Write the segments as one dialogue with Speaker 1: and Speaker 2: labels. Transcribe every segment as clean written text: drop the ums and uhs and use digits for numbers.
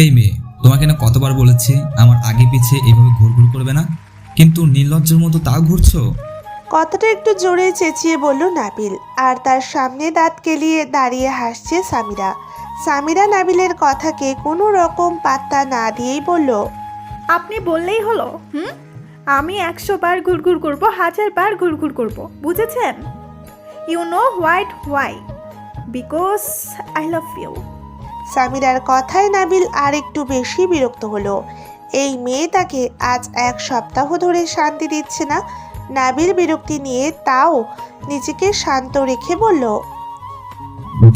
Speaker 1: এই মেয়ে, তোমাকে না কতবার বলেছি আমার আগে পিছে এইভাবে ঘুরঘুর করবে না, কিন্তু নির্লজ্জের মতো তাও ঘুরছো।
Speaker 2: কথাটা একটু জোরে চেঁচিয়ে বলল নাবিল, আর তার সামনে দাঁত কেলিয়ে দাঁড়িয়ে হাসছে সামিরা। সামিরা নাবিলের কথাকে কোনো রকম পাত্তা না দিয়েই বলল,
Speaker 3: আপনি বললেই হলো। আমি 100 বার ঘুরঘুর করব, 1000 বার ঘুরঘুর করব, বুঝেছেন? You know why? Because I love you.
Speaker 2: সামিরার কথায় নাবিল আর একটু বেশি বিরক্ত হলো। এই মেয়ে তাকে আজ 1 সপ্তাহ ধরে শান্তি দিচ্ছে না। নাবিল বিরক্তি নিয়ে তাও নিজেকে শান্ত রেখে বলল,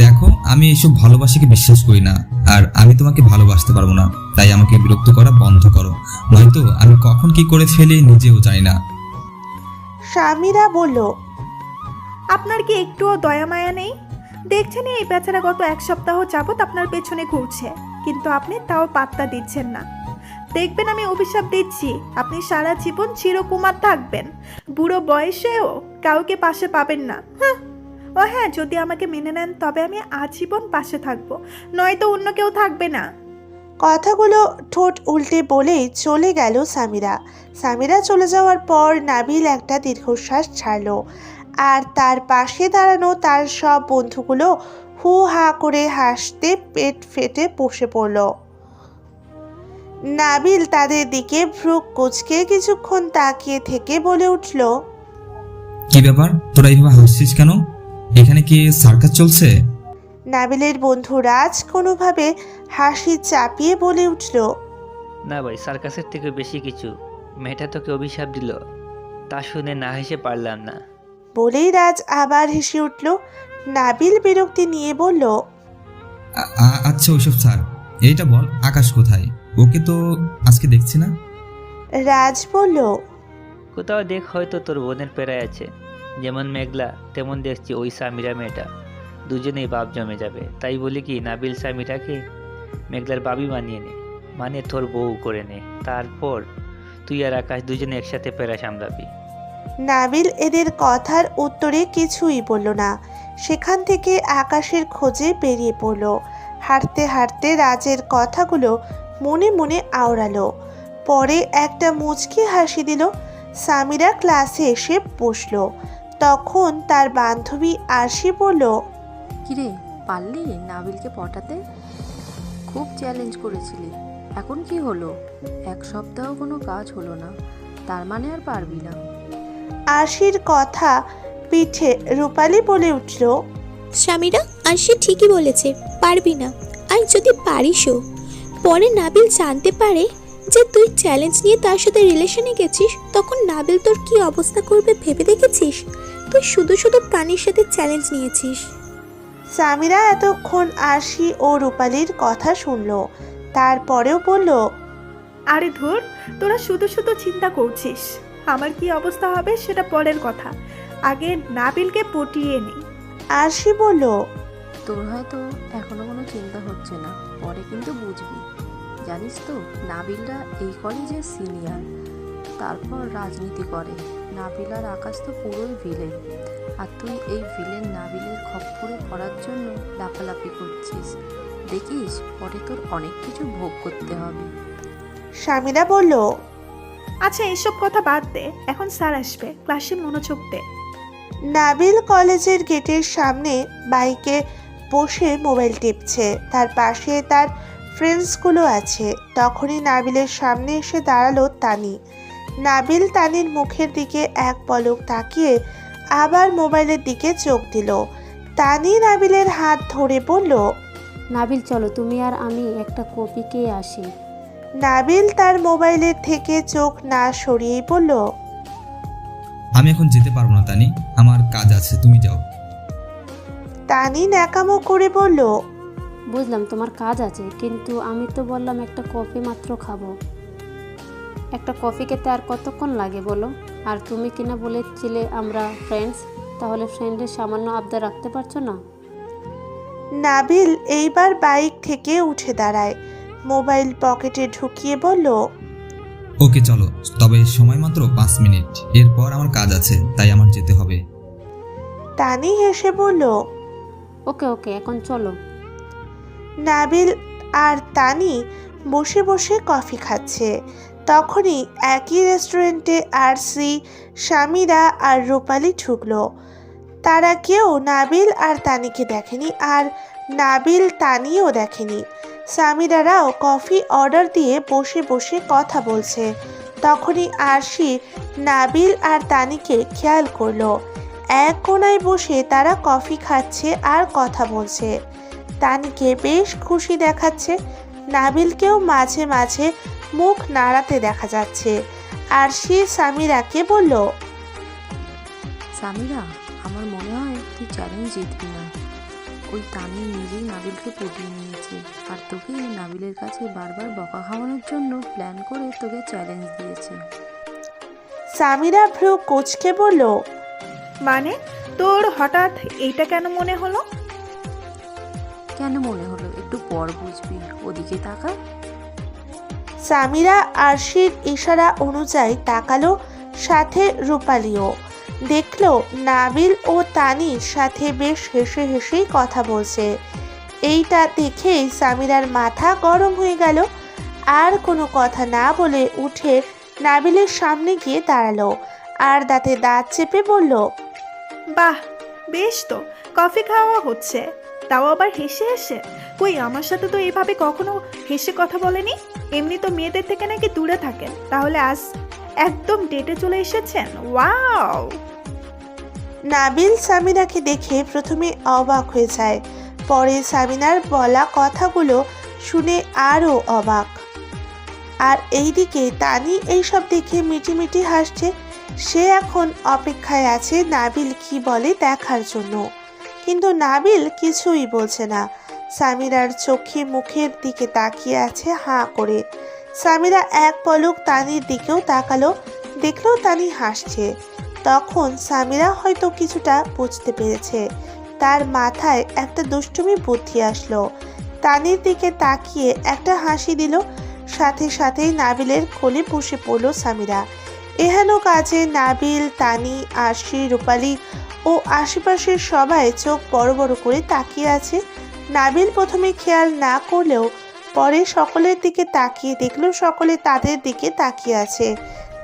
Speaker 1: দেখো, আমি এইসব ভালোবাসাকে বিশ্বাস করি না, আর আমি তোমাকে ভালোবাসতে পারবো না। তাই আমাকে বিরক্ত করা বন্ধ করো, নয়তো আমি কখন কি করে ফেলি নিজেও জানি না।
Speaker 2: সামিরা বলল,
Speaker 3: আপনার কি একটুও দয়া মায়া নেই? দেখছেন এই বেচারা গত 1 সপ্তাহ যাবত আপনার পেছনে ঘুরছে, কিন্তু আপনি তাও পাত্তা দিচ্ছেন না। দেখবেন আমি অভিশাপ দিচ্ছি, আপনি সারা জীবন চিরকুমার থাকবেন। বুড়ো বয়সেও কাউকে পাশে পাবেন না। ও হ্যাঁ, যদি আমাকে মেনে নেন তবে আমি আজীবন পাশে থাকবো, নয়তো অন্য কেউ থাকবে না।
Speaker 2: কথাগুলো ঠোঁট উল্টে বলেই চলে গেল সামিরা। সামিরা চলে যাওয়ার পর নাবিল একটা দীর্ঘশ্বাস ছাড়ল, আর তার পাশে দাঁড়ানো তার সব বন্ধুগুলো হু হা করে হাসতে পেট ফেটে বসে পড়ল। নাবিল তাদের দিকে ভ্রু কুঁচকে কিছুক্ষণ তাকিয়ে থেকে বলে উঠল,
Speaker 1: কি ব্যাপার, তোরা এইভাবে হাসছিস কেন? এখানে কি সার্কাস চলছে?
Speaker 2: নাবিলের বন্ধু রাজ কোনোভাবে হাসি চাপিয়ে বলে উঠল,
Speaker 4: না ভাই, সার্কাসের থেকে বেশি কিছু। মেয়েটা তোকে অভিশাপ দিল, তা শুনে না হেসে পারলাম না।
Speaker 2: বলেই রাজ আবার হেসে উঠল। নাবিল বিরক্তি নিয়ে বলল,
Speaker 1: আচ্ছা ওইসব স্যার, এইটা বল আকাশ কোথায়? ওকে তো আজকে দেখছি না।
Speaker 2: রাজ বলল,
Speaker 4: কোথাও দেখ, হয়তো তোর বোনের পেরায় আছে। যেমন মেঘলা তেমন দেখছি ওই সামিরা মেয়েটা, দুজনেই বাপ জমে যাবে। তাই বলি কি, নাবিল সামিরাকে মেঘলার বাবি বানিয়ে নে, মানে তোর বউ করে নে। তারপর তুই আর আকাশ দুজনে একসাথে পেরা সামলাবি।
Speaker 2: নাবিল এদের কথার উত্তরে কিছুই বলল না। সেখান থেকে আকাশের খোঁজে বেরিয়ে পড়ল। হাঁটতে হাঁটতে রাজের কথাগুলো মনে মনে আওড়ালো। পরে একটা মুচকি হাসি দিল। সামিরা ক্লাসে এসে বসলো। তখন তার বান্ধবী আরশি বলল,
Speaker 5: কিরে, পারলি নাবিলকে পটাতে? খুব চ্যালেঞ্জ করেছিলি, এখন কি হলো? 1 সপ্তাহ কোনো কাজ হলো না, তার মানে আর পারবি না?
Speaker 2: আরশির কথা পিঠে রূপালী বলে উঠল,
Speaker 6: সামিরা, আর সে ঠিকই বলেছে, পারবি না। আর যদি পারিসও, পরে নাবিল জানতে পারে যে তুই চ্যালেঞ্জ নিয়ে তার সাথে রিলেশনে গেছিস, তখন নাবিল তোর কি অবস্থা করবে ভেবে দেখেছিস? তুই শুধু শুধু প্রাণীর সাথে চ্যালেঞ্জ নিয়েছিস।
Speaker 2: সামিরা এতক্ষণ আরশি ও রূপালীর কথা শুনল, তারপরেও বলল,
Speaker 3: আরে ধুর, তোরা শুধু শুধু চিন্তা করছিস। আমার কি অবস্থা হবে সেটা পরের কথা, আগে নাবিলকে পটিয়ে নি।
Speaker 2: আরশি বলল,
Speaker 5: তোর হয়তো এখনো কোনো চিন্তা হচ্ছে না, পরে কিন্তু বুঝবি। জানিস তো, নাবিলরা এই কলেজের সিনিয়র, তারপর রাজনীতি করে। নাবিল আর আকাশ তো পুরোই ভিলেন, আর তুই এই ভিলেন নাবিলের খপ্পরে পড়ার জন্য লাফালাফি করছিস। দেখিস পরে তোর অনেক কিছু ভোগ করতে হবে।
Speaker 2: সামিরা বলল,
Speaker 3: আচ্ছা এসব কথা বাদ দে, এখন স্যার আসবে, ক্লাসে মনোযোগ দে।
Speaker 2: নাবিল কলেজের গেটের সামনে বাইকে বসে মোবাইল টিপছে। তার পাশে তার ফ্রেন্ডসগুলো আছে। তখনই নাবিলের সামনে এসে দাঁড়ালো তানি। নাবিল তানির মুখের দিকে এক পলক তাকিয়ে আবার মোবাইলের দিকে চোখ দিল। তানি নাবিলের হাত ধরে বলল,
Speaker 7: নাবিল চলো, তুমি আর আমি একটা কপি খেয়ে আসি।
Speaker 2: নাবিল তার মোবাইলের থেকে চোখ না সরিয়েই বলল,
Speaker 1: আমি এখন যেতে পারবো না তানি, আমার কাজ আছে, তুমি যাও।
Speaker 2: তানি ন্যাকামো করে বলল,
Speaker 7: বুঝলাম তোমার কাজ আছে, কিন্তু আমি তো বললাম একটা কফি মাত্র খাবো। একটা কফি খেতে আর কতক্ষণ লাগে বলো? আর তুমি কিনা বলেছিলে আমরা ফ্রেন্ডস, তাহলে ফ্রেন্ডের সামান্য আবদার রাখতে পারছো না?
Speaker 2: নাবিল এইবার বাইক থেকে উঠে দাঁড়ায়, মোবাইল পকেটে ঢুকিয়ে বলল,
Speaker 1: ওকে চলো, তবে সময় মাত্র 5 মিনিট, এরপর আমার কাজ আছে, তাই আমার যেতে হবে।
Speaker 2: তানি হেসে বলল,
Speaker 7: ওকে ওকে, এখন চলো।
Speaker 2: নাবিল আর তানি বসে বসে কফি খাচ্ছে। তখনই একই রেস্টুরেন্টে আরসি, সামিরা আর রূপালি ঢুকলো। তারা কেউ নাবিল আর তানিকে দেখেনি, আর নাবিল তানিও দেখেনি। সামিরারাও কফি অর্ডার দিয়ে বসে বসে কথা বলছে। তখনই আরশি নাবিল আর তানিকে খেয়াল করলো। এক কোণায় বসে তারা কফি খাচ্ছে আর কথা বলছে। তানিকে বেশ খুশি দেখাচ্ছে। নাবিলকেও মাঝে মাঝে মুখ নাড়াতে দেখা যাচ্ছে। আরশি সামিরাকে বলল,
Speaker 5: সামিরা, আমার মনে হয় তুই চ্যালেঞ্জ জিতবি না। ওই তানি নিজেই নাবিলকে পটিয়ে নিয়েছে, আর তোকে নাবিলের কাছে বারবার বকা খাওয়ানোর জন্য প্ল্যান করে তোকে চ্যালেঞ্জ দিয়েছে।
Speaker 2: সামিরা ভ্রু কোচকে বলল,
Speaker 3: মানে তোর হঠাৎ এইটা কেন মনে হলো?
Speaker 5: কেন মনে হলো একটু পর বুঝবি, ওদিকে তাকা।
Speaker 2: সামিরা আরশির ইশারা অনুযায়ী তাকালো, সাথে রূপালিও। দেখলো নাবিল ও তানির সাথে বেশ হেসে হেসেই কথা বলছে। এইটা দেখেই সামিরার মাথা গরম হয়ে গেল। আর কোনো কথা না বলে উঠে নাবিলের সামনে গিয়ে দাঁড়ালো আর দাঁতে দাঁত চেপে বলল,
Speaker 3: বাহ, বেশ তো, কফি খাওয়া হচ্ছে, তাও আবার হেসে হেসে। কই, আমার সাথে তো এইভাবে কখনো হেসে কথা বলেনি। এমনি তো মেয়েদের থেকে নাকি দূরে থাকেন, তাহলে আজ একদম ডেটে চলে এসেছেন। ওয়াও!
Speaker 2: নাবিল সামিরাকে দেখে প্রথমে অবাক হয়ে যায়, পরে সামিনার বলা কথাগুলো শুনে আরও অবাক। আর এইদিকে তানি এইসব দেখে মিটিমিটি হাসছে। সে এখন অপেক্ষায় আছে নাবিল কি বলে দেখার জন্য, কিন্তু নাবিল কিছুই বলছে না। সামিরার চোখে মুখের দিকে তাকিয়ে আছে হাঁ করে। সামিরা এক পলক তানির দিকেও তাকালো, দেখলো তানি হাসছে। তখন সামিরা হয়তো কিছুটা বুঝতে পেরেছে। তার মাথায় একটা দুষ্টুমি বুদ্ধি আসলো। তানির দিকে তাকিয়ে একটা হাসি দিল, সাথে সাথেই নাবিলের কোলে বসে পড়ল সামিরা। এহেন কাজে নাবিল, তানি, আরশি, রূপালি ও আশেপাশের সবাই চোখ বড় বড় করে তাকিয়ে আছে। নাবিল প্রথমে খেয়াল না করলেও পরে সকলের দিকে তাকিয়ে দেখলো সকলে তাদের দিকে তাকিয়ে আছে।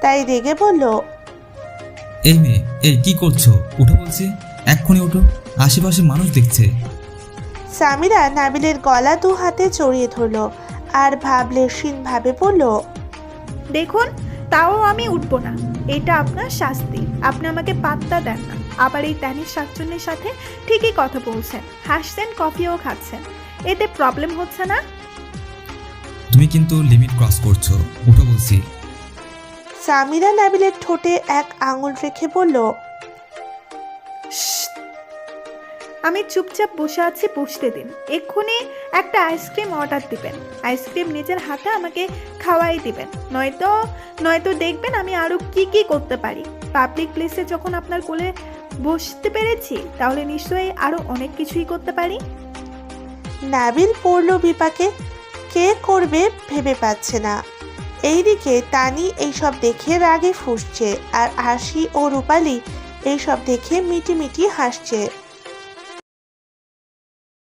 Speaker 2: তাই রেগে বলল,
Speaker 1: এই মেয়ে, এই কি করছো? উঠো বলছি, এক্ষুনি উঠো, আশেপাশে মানুষ দেখছে।
Speaker 2: সামিরা নাবিলের গলা দু হাতে জড়িয়ে ধরলো আর ভাবলেশীন ভাবে বলল,
Speaker 3: দেখুন, তাও আমি উঠবো না। এটা আপনার শাস্তি। আপনি আমাকে পাত্তা দেন না, আবার এই তানির শাকচুন্নির সাথে ঠিকই কথা বলছেন, হাসছেন, কফিও খাচ্ছেন। এতে প্রবলেম হচ্ছে না?
Speaker 1: তুমি কিন্তু লিমিট ক্রস করছো, উঠো বলছি।
Speaker 2: সামিরা নাবিলের ঠোঁটে এক আঙুল রেখে বলল,
Speaker 3: শ্শ্! আমি চুপচাপ বসে আছি, বসতে দিন। এক্ষুনি একটা আইসক্রিম অর্ডার দিবেন, আইসক্রিম নিজের হাতে আমাকে খাওয়াই দিবেন, নয়তো দেখবেন আমি আরো কি কি করতে পারি। পাবলিক প্লেসে যখন আপনার কোলে বসতে পেরেছি, তাহলে নিশ্চয়ই আরো অনেক কিছুই করতে পারি।
Speaker 2: নাবিল পড়ল বিপাকে, কে করবে ভেবে পাচ্ছে না। এইদিকে তানি এইসব দেখে রাগে ফুঁসছে, আর আরশি ও রূপালি এইসব দেখে মিটিমিটি হাসছে।